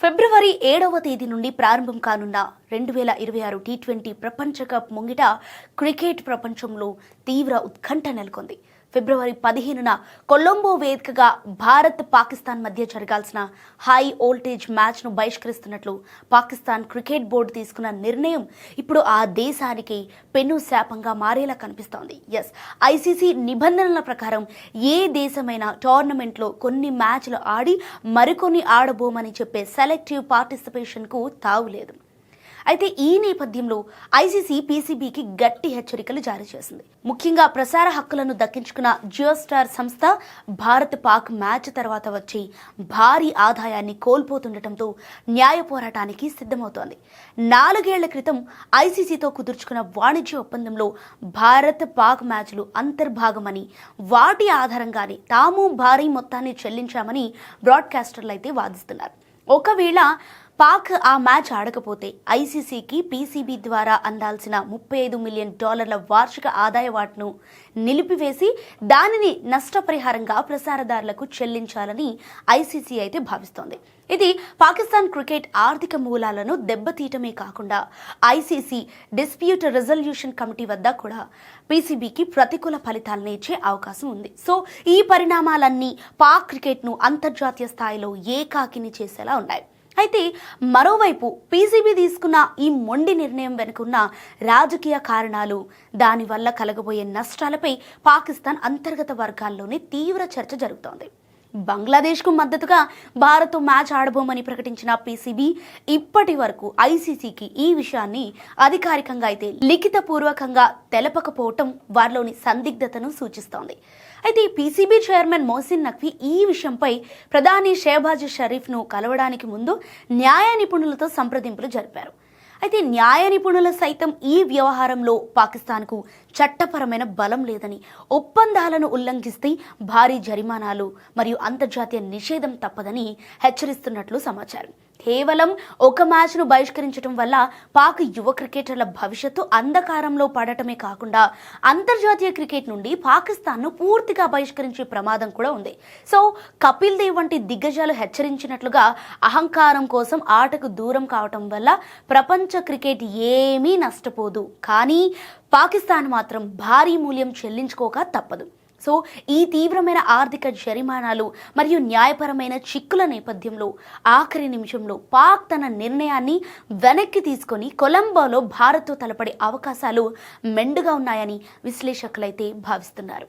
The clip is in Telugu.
ఫిబ్రవరి 7వ తేదీ నుండి ప్రారంభం కానున్న 2026 టీ20 ప్రపంచ కప్ ముంగిట క్రికెట్ ప్రపంచంలో తీవ్ర ఉత్కంఠ నెలకొంది. ఫిబ్రవరి 15న కొలంబో వేదికగా భారత్ పాకిస్తాన్ మధ్య జరగాల్సిన హై వోల్టేజ్ మ్యాచ్ను బహిష్కరిస్తున్నట్లు పాకిస్తాన్ క్రికెట్ బోర్డు తీసుకున్న నిర్ణయం ఇప్పుడు ఆ దేశానికి పెను శాపంగా మారేలా కనిపిస్తోంది. ఐసీసీ నిబంధనల ప్రకారం ఏ దేశమైనా టోర్నమెంట్లో కొన్ని మ్యాచ్లు ఆడి మరికొన్ని ఆడబోమని చెప్పే సెలెక్టివ్ పార్టిసిపేషన్కు తావులేదు. అయితే ఈ నేపథ్యంలో ఐసీసీ పీసీబీకి గట్టి హెచ్చరికలు జారీ చేసింది. ముఖ్యంగా ప్రసార హక్కులను దక్కించుకున్న జియో స్టార్ సంస్థ భారత్ పాక్ మ్యాచ్ తర్వాత వచ్చి భారీ ఆదాయాన్ని కోల్పోతుండటంతో న్యాయ పోరాటానికి సిద్ధమవుతోంది. 4 ఏళ్ల క్రితం ఐసీసీతో కుదుర్చుకున్న వాణిజ్య ఒప్పందంలో భారత్ పాక్ మ్యాచ్లు అంతర్భాగమని, వాటి ఆధారంగానే తాము భారీ మొత్తాన్ని చెల్లించామని బ్రాడ్కాస్టర్లు అయితే వాదిస్తున్నారు. ఒకవేళ పాక్ ఆ మ్యాచ్ ఆడకపోతే ఐసీసీకి పీసీబీ ద్వారా అందాల్సిన $35 మిలియన్ వార్షిక ఆదాయ వాటాను నిలిపివేసి దానిని నష్టపరిహారంగా ప్రసారదారులకు చెల్లించాలని ఐసీసీ అయితే భావిస్తోంది. ఇది పాకిస్తాన్ క్రికెట్ ఆర్థిక మూలాలను దెబ్బతీయటమే కాకుండా ఐసీసీ డిస్ప్యూట్ రిజల్యూషన్ కమిటీ వద్ద కూడా పీసీబీకి ప్రతికూల ఫలితాలను ఇచ్చే అవకాశం ఉంది. సో ఈ పరిణామాలన్నీ పాక్ క్రికెట్ను అంతర్జాతీయ స్థాయిలో ఏకాకిని చేసేలా ఉన్నాయి. అయితే మరోవైపు పీసీబీ తీసుకున్న ఈ మొండి నిర్ణయం వెనుకున్న రాజకీయ కారణాలు, దానివల్ల కలగబోయే నష్టాలపై పాకిస్తాన్ అంతర్గత వర్గాల్లోనే తీవ్ర చర్చ జరుగుతోంది. బంగ్లాదేశ్కు మద్దతుగా భారత్ మ్యాచ్ ఆడబోమని ప్రకటించిన పీసీబీ ఇప్పటి వరకు ఐసీసీకి ఈ విషయాన్ని అధికారికంగా అయితే లిఖితపూర్వకంగా తెలపకపోవటం వారిలోని సందిగ్ధతను సూచిస్తోంది. అయితే పీసీబీ చైర్మన్ మొహసిన్ నఖ్వీ ఈ విషయంపై ప్రధాని షెహబాజ్ షరీఫ్ను కలవడానికి ముందు న్యాయ నిపుణులతో సంప్రదింపులు జరిపారు. అయితే న్యాయ నిపుణులు సైతం ఈ వ్యవహారంలో పాకిస్తాన్కు చట్టపరమైన బలం లేదని, ఒప్పందాలను ఉల్లంఘిస్తే భారీ జరిమానాలు మరియు అంతర్జాతీయ నిషేధం తప్పదని హెచ్చరిస్తున్నట్లు సమాచారం. కేవలం ఒక మ్యాచ్ను బహిష్కరించడం వల్ల పాక్ యువ క్రికెటర్ల భవిష్యత్తు అంధకారంలో పడటమే కాకుండా అంతర్జాతీయ క్రికెట్ నుండి పాకిస్తాన్ను పూర్తిగా బహిష్కరించే ప్రమాదం కూడా ఉంది. సో కపిల్ దేవ్ వంటి దిగ్గజాలు హెచ్చరించినట్లుగా అహంకారం కోసం ఆటకు దూరం కావటం వల్ల ప్రపంచ క్రికెట్ ఏమీ నష్టపోదు, కానీ పాకిస్తాన్ మాత్రం భారీ మూల్యం చెల్లించుకోక తప్పదు. సో ఈ తీవ్రమైన ఆర్థిక జరిమానాలు మరియు న్యాయపరమైన చిక్కుల నేపథ్యంలో ఆఖరి నిమిషంలో పాక్ తన నిర్ణయాన్ని వెనక్కి తీసుకొని కొలంబోలో భారత్తో తలపడే అవకాశాలు మెండుగా ఉన్నాయని విశ్లేషకులైతే భావిస్తున్నారు.